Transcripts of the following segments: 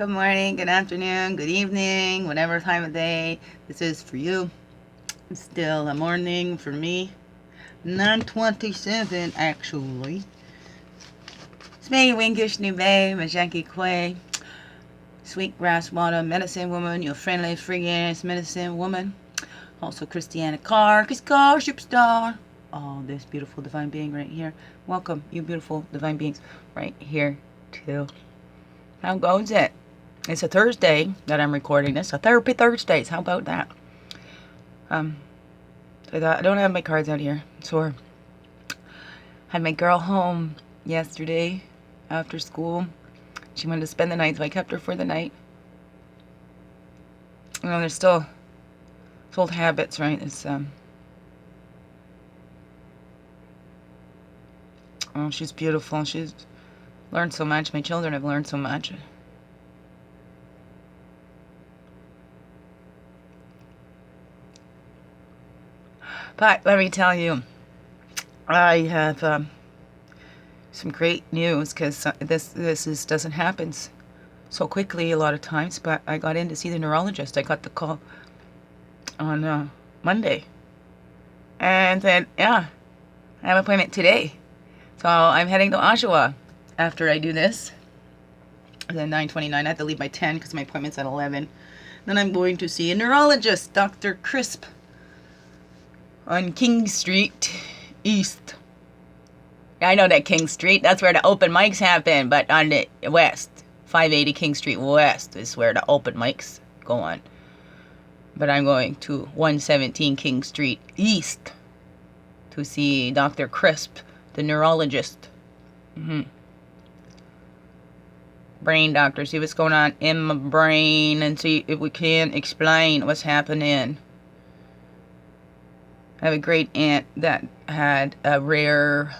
good morning, good afternoon, good evening, whatever time of day this is for you. It's still a morning for me. 9:27 actually. It's me, Winkish Nube, Majanki Quay, Sweetgrass Water, Medicine Woman, your friendly freelance medicine woman. Also Christianna Chris Car, Superstar. Oh, this beautiful divine being right here. Welcome, you beautiful divine beings, right here too. How goes it? It's a Thursday that I'm recording this. A Therapy Thursdays. How about that? I don't have my cards out here. So had my girl home yesterday after school. She wanted to spend the night, so I kept her for the night. You know, there's still old habits, right? It's oh, she's beautiful. She's learned so much. My children have learned so much. But let me tell you, I have some great news, because this doesn't happen so quickly a lot of times. But I got in to see the neurologist. I got the call on Monday, and then I have an appointment today. So I'm heading to Oshawa after I do this. Then 9:29. I have to leave by 10 because my appointment's at 11. Then I'm going to see a neurologist, Dr. Crisp, on King Street East. I know that King Street, that's where the open mics happen, but on the west, 580 King Street West is where the open mics go on. But I'm going to 117 King Street East to see Dr. Crisp, the neurologist. Brain doctor, see what's going on in my brain and see if we can explain what's happening. I have a great aunt that had a rare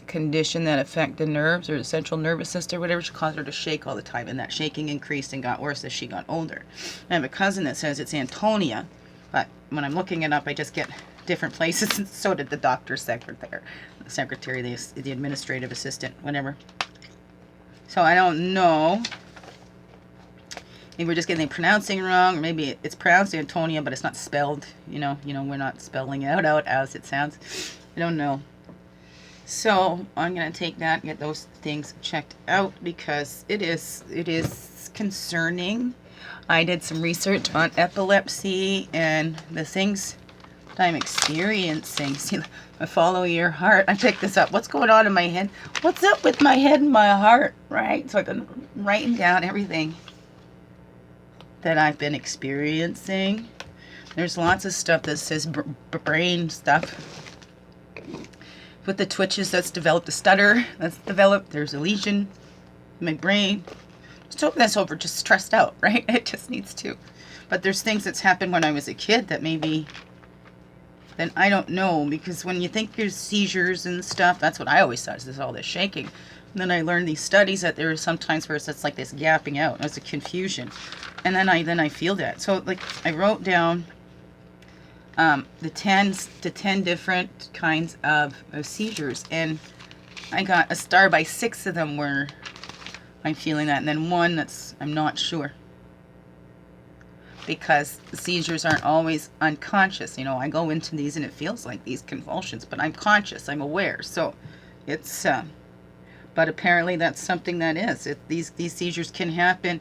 condition that affected nerves, or the central nervous system, whatever. She caused her to shake all the time, and that shaking increased and got worse as she got older. I have a cousin that says it's Antonia, but when I'm looking it up, I just get different places, and so did the doctor's secretary, the administrative assistant, whatever. So I don't know. Maybe we're just getting the pronouncing wrong, or maybe it's pronounced Antonia, but it's not spelled. You know, we're not spelling it out as it sounds. I don't know. So I'm gonna take that and get those things checked out, because it is concerning. I did some research on epilepsy and the things that I'm experiencing. See, I follow your heart. I picked this up. What's going on in my head? What's up with my head and my heart, right? So I've been writing down everything that I've been experiencing. There's lots of stuff that says brain stuff. With the twitches, that's developed. A stutter that's developed. There's a lesion in my brain. Just hope that's over. Just stressed out, right? It just needs to. But there's things that's happened when I was a kid that maybe, then I don't know. Because when you think there's seizures and stuff, that's what I always thought, is all this shaking. And then I learned these studies that there are sometimes where it's like this gapping out. It's a confusion. And then I feel that. So like I wrote down the 10 different kinds of seizures, and I got a star by 6 of them where I'm feeling that, and then one that's I'm not sure, because the seizures aren't always unconscious. You know, I go into these and it feels like these convulsions, but I'm conscious, I'm aware. So it's but apparently that's something that is these seizures can happen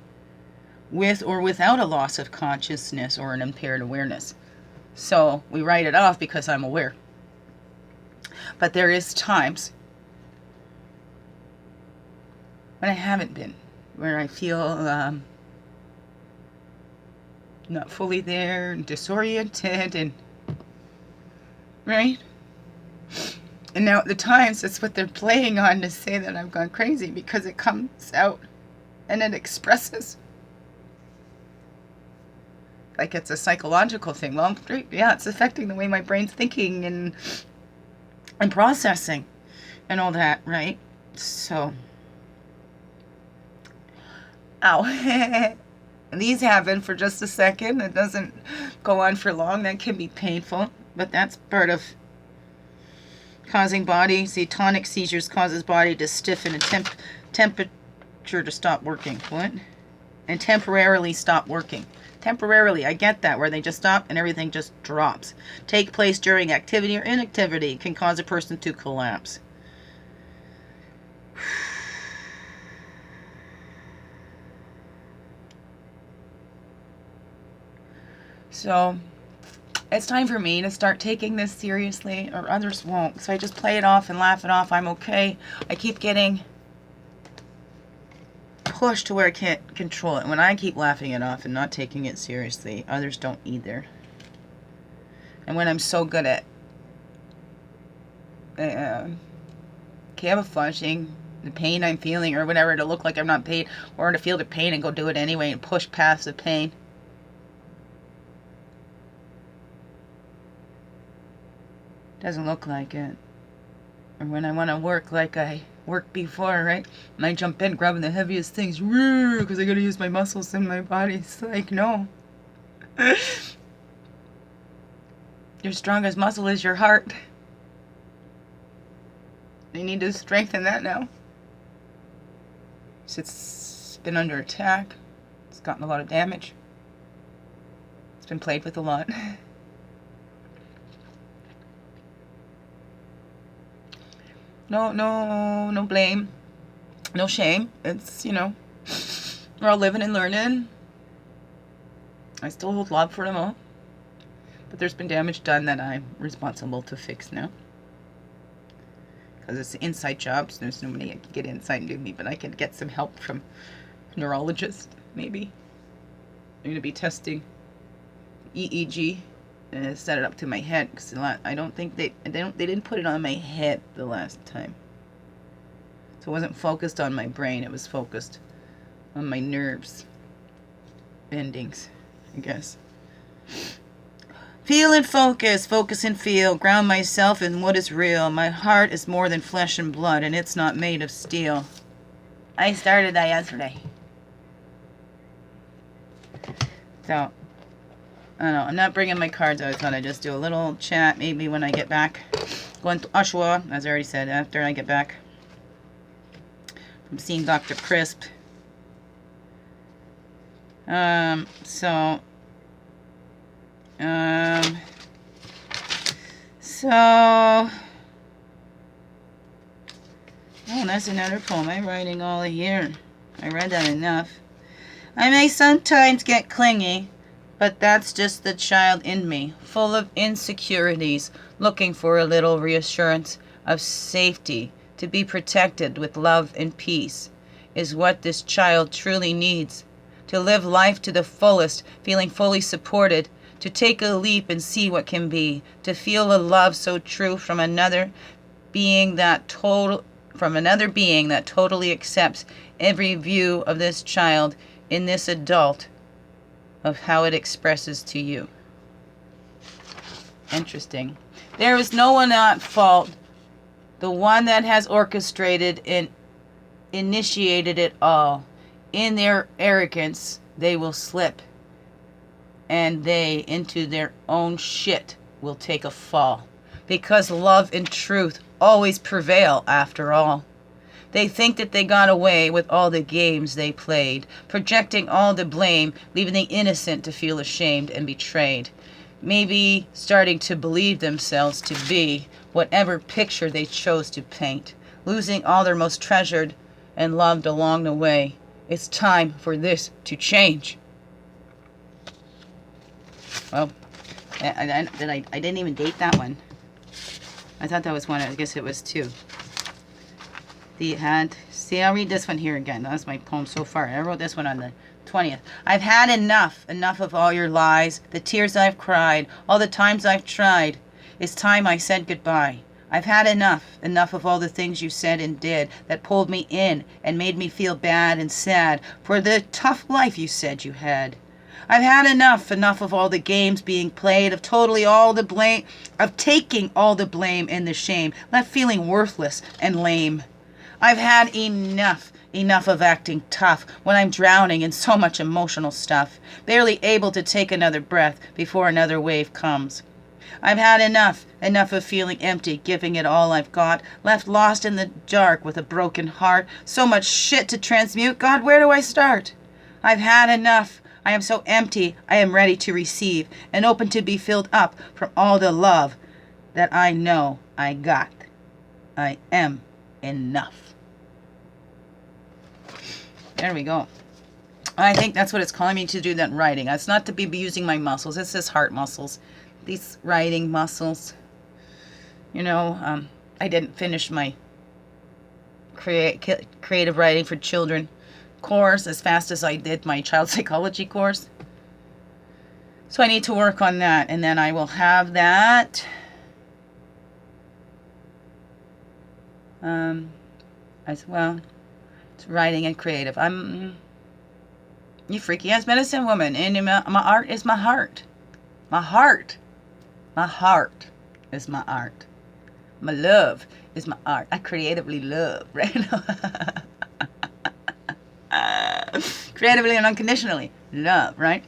with or without a loss of consciousness or an impaired awareness. So we write it off because I'm aware. But there is times when I haven't been, where I feel not fully there and disoriented, and right? And now at the times, it's what they're playing on to say that I've gone crazy, because it comes out and it expresses like it's a psychological thing. Well, yeah, it's affecting the way my brain's thinking and processing and all that, right? So, ow. These happen for just a second. It doesn't go on for long. That can be painful, but that's part of causing body. See, tonic seizures causes body to stiffen and picture to stop working. What? And temporarily stop working. Temporarily, I get that, where they just stop and everything just drops. Take place during activity or inactivity can cause a person to collapse. So, it's time for me to start taking this seriously, or others won't. So I just play it off and laugh it off. I'm okay. I keep getting pushed to where I can't control it. When I keep laughing it off and not taking it seriously, others don't either. And when I'm so good at camouflaging the pain I'm feeling or whatever to look like I'm not pain, or to feel the pain and go do it anyway and push past the pain. Doesn't look like it. Or when I want to work like I worked before, right? And I jump in grabbing the heaviest things, because I gotta use my muscles in my body. It's like, no. Your strongest muscle is your heart. You need to strengthen that now. It's been under attack. It's gotten a lot of damage. It's been played with a lot. No blame. No shame. It's, we're all living and learning. I still hold love for them all. But there's been damage done that I'm responsible to fix now. Because it's an inside job, so there's nobody that can get inside and do me, but I can get some help from a neurologist, maybe. I'm going to be testing EEG. And set it up to my head, because I don't think they didn't put it on my head the last time. So it wasn't focused on my brain, it was focused on my nerves endings, I guess. Feel and focus and feel, ground myself in what is real. My heart is more than flesh and blood, and it's not made of steel. I started that yesterday. So I don't know, I'm not bringing my cards. I thought I'd just do a little chat maybe when I get back. Going to Oshawa, as I already said, after I get back from seeing Dr. Crisp. Oh, that's another poem. I'm writing all here. I read that enough. I may sometimes get clingy, but that's just the child in me, full of insecurities, looking for a little reassurance of safety, to be protected with love and peace, is what this child truly needs. To live life to the fullest, feeling fully supported, to take a leap and see what can be, to feel a love so true from another being that totally accepts every view of this child in this adult, of how it expresses to you. Interesting. There is no one at fault. The one that has orchestrated and initiated it all. In their arrogance, they will slip. And they, into their own shit, will take a fall. Because love and truth always prevail after all. They think that they got away with all the games they played, projecting all the blame, leaving the innocent to feel ashamed and betrayed. Maybe starting to believe themselves to be whatever picture they chose to paint, losing all their most treasured and loved along the way. It's time for this to change. Well, I didn't even date that one. I thought that was one. I guess it was two. I'll read this one here again. That's my poem so far. I wrote this one on the 20th. I've had enough of all your lies, the tears I've cried, all the times I've tried. It's time I said goodbye. I've had enough of all the things you said and did that pulled me in and made me feel bad and sad for the tough life you said you had. I've had enough of all the games being played, of taking all the blame and the shame, left feeling worthless and lame. I've had enough of acting tough when I'm drowning in so much emotional stuff, barely able to take another breath before another wave comes. I've had enough. Enough of feeling empty, giving it all I've got, left lost in the dark with a broken heart. So much shit to transmute. God, where do I start? I've had enough. I am so empty. I am ready to receive and open to be filled up from all the love that I know I got. I am enough. There we go. I think that's what it's calling me to do, that writing. It's not to be using my muscles. It's just heart muscles. These writing muscles. You know, I didn't finish my creative writing for children course as fast as I did my child psychology course. So I need to work on that, and then I will have that as well. It's writing and creative. You freaky ass medicine woman, and my art is my heart. My heart. My heart is my art. My love is my art. I creatively love, right? Creatively and unconditionally love, right?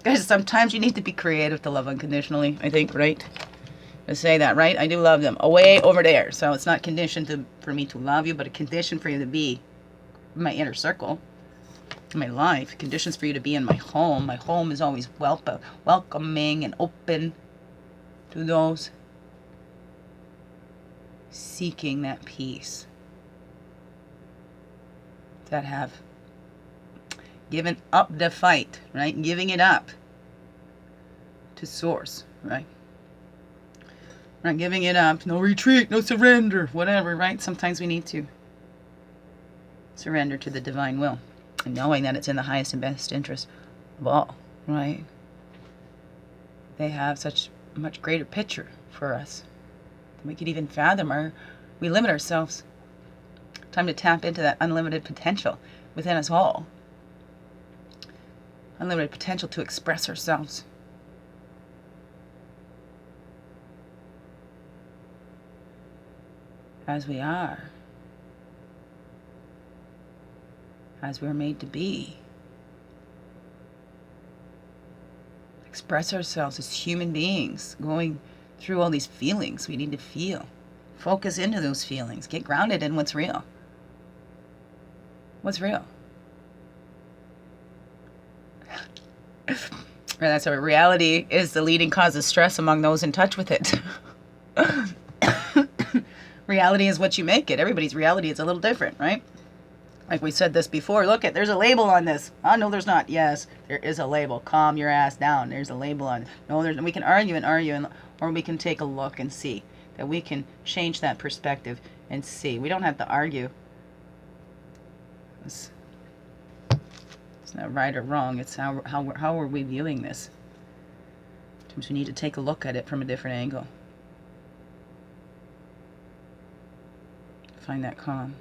Guys, sometimes you need to be creative to love unconditionally, I think, right? To say that, right? I do love them. Away over there. So it's not conditioned for me to love you, but a condition for you to be in my inner circle, in my life. Conditions for you to be in my home. My home is always welcoming and open to those seeking that peace, that have given up the fight, right? Giving it up to source, right? Not giving it up. No retreat, no surrender, whatever, right? Sometimes we need to surrender to the divine will, and knowing that it's in the highest and best interest of all, right? They have such a much greater picture for us than we could even fathom. We limit ourselves. Time to tap into that unlimited potential within us all. Unlimited potential to express ourselves. As we are. As we're made to be. Express ourselves as human beings, going through all these feelings we need to feel. Focus into those feelings. Get grounded in what's real. What's real? That's what reality is. The leading cause of stress among those in touch with it. Reality is what you make it. Everybody's reality is a little different, right? Like we said this before. Look, there's a label on this. Oh, no, there's not. Yes, there is a label. Calm your ass down. There's a label on it. No, there's. We can argue, or we can take a look and see that we can change that perspective and see. We don't have to argue. It's not right or wrong. It's how are we viewing this? Sometimes we need to take a look at it from a different angle. Find that calm.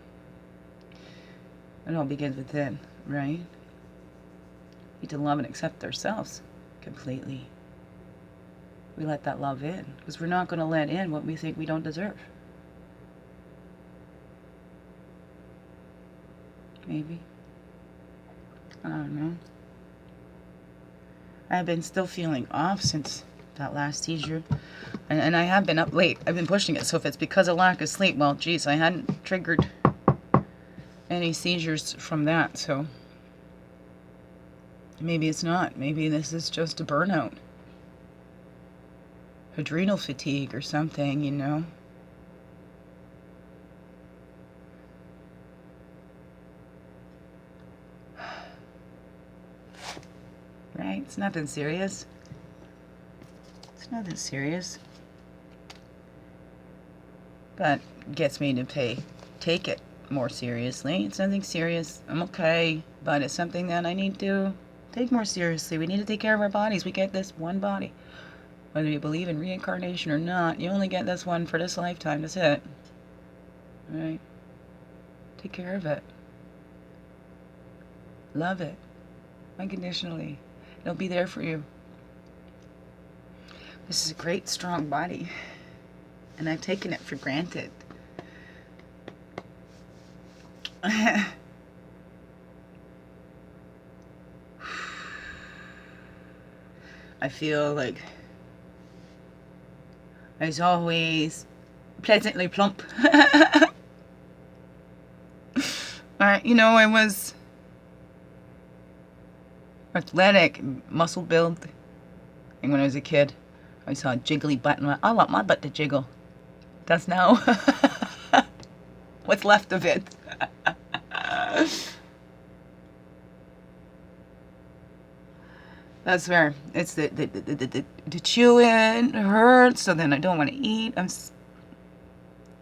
It all begins within, right? We need to love and accept ourselves completely. We let that love in, because we're not going to let in what we think we don't deserve. Maybe. I don't know. I've been still feeling off since that last seizure. And I have been up late. I've been pushing it. So if it's because of lack of sleep, well, geez, I hadn't triggered any seizures from that. So maybe it's not. Maybe this is just a burnout. Adrenal fatigue or something, you know. Right? It's nothing serious. It's nothing serious. But gets me to take it more seriously. It's nothing serious. I'm okay. But it's something that I need to take more seriously. We need to take care of our bodies. We get this one body. Whether you believe in reincarnation or not, you only get this one for this lifetime. That's it. Right? Take care of it. Love it. Unconditionally. It'll be there for you. This is a great, strong body. And I've taken it for granted. I feel like I was always pleasantly plump. I was athletic, muscle build. And when I was a kid, I saw a jiggly butt, and I want my butt to jiggle. It does now. What's left of it? That's where it's the chewing hurts, so then I don't want to eat. Because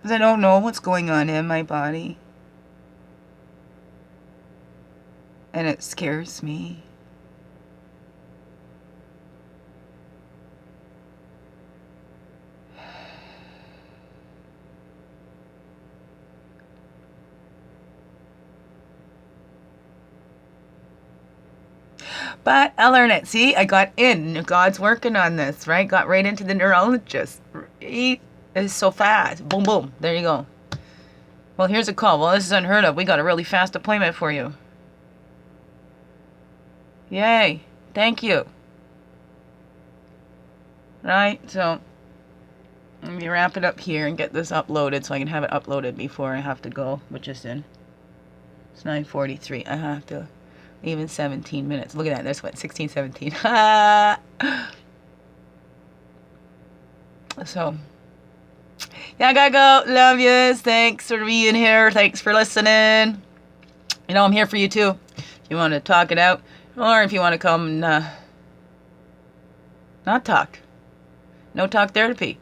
I don't know what's going on in my body. And it scares me. But I learned it. See, I got in. God's working on this, right? Got right into the neurologist. It is so fast. Boom, boom. There you go. Well, here's a call. Well, this is unheard of. We got a really fast appointment for you. Yay. Thank you. Right? So, let me wrap it up here and get this uploaded so I can have it uploaded before I have to go, which is in. It's 9:43. I have to. Even 17 minutes. Look at that. There's what? 16, 17. So, yeah, I gotta go. Love yous. Thanks for being here. Thanks for listening. I'm here for you too. If you want to talk it out, or if you want to come and not talk. No talk therapy.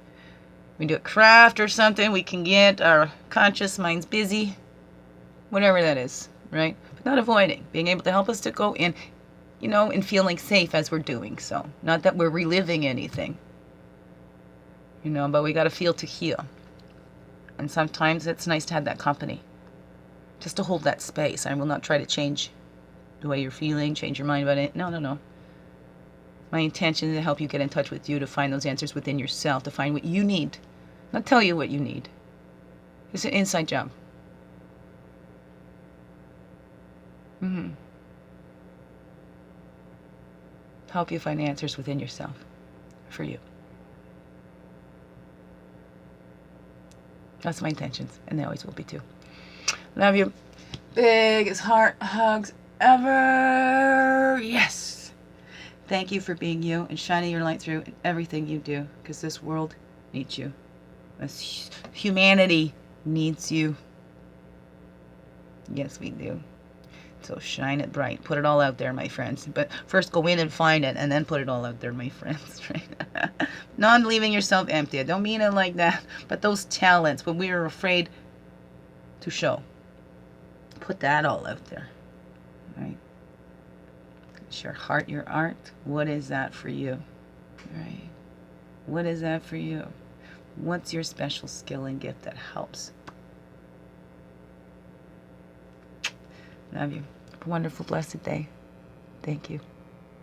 We do a craft or something. We can get our conscious minds busy. Whatever that is, right? Not avoiding, being able to help us to go in, and feeling safe as we're doing so. Not that we're reliving anything, but we got to feel to heal. And sometimes it's nice to have that company, just to hold that space. I will not try to change the way you're feeling, change your mind about it. No. My intention is to help you get in touch with you, to find those answers within yourself, to find what you need, not tell you what you need. It's an inside job. Help you find answers within yourself for you. That's my intentions, and they always will be too. Love you. Biggest heart hugs ever. Yes. Thank you for being you and shining your light through everything you do, because this world needs you. This humanity needs you. Yes, we do. So shine it bright. Put it all out there, my friends. But first go in and find it, and then put it all out there, my friends. Right? Not leaving yourself empty. I don't mean it like that. But those talents, when we are afraid to show, put that all out there. Right? It's your heart, your art. What is that for you? Right? What is that for you? What's your special skill and gift that helps? Love you. Have a wonderful, blessed day. Thank you.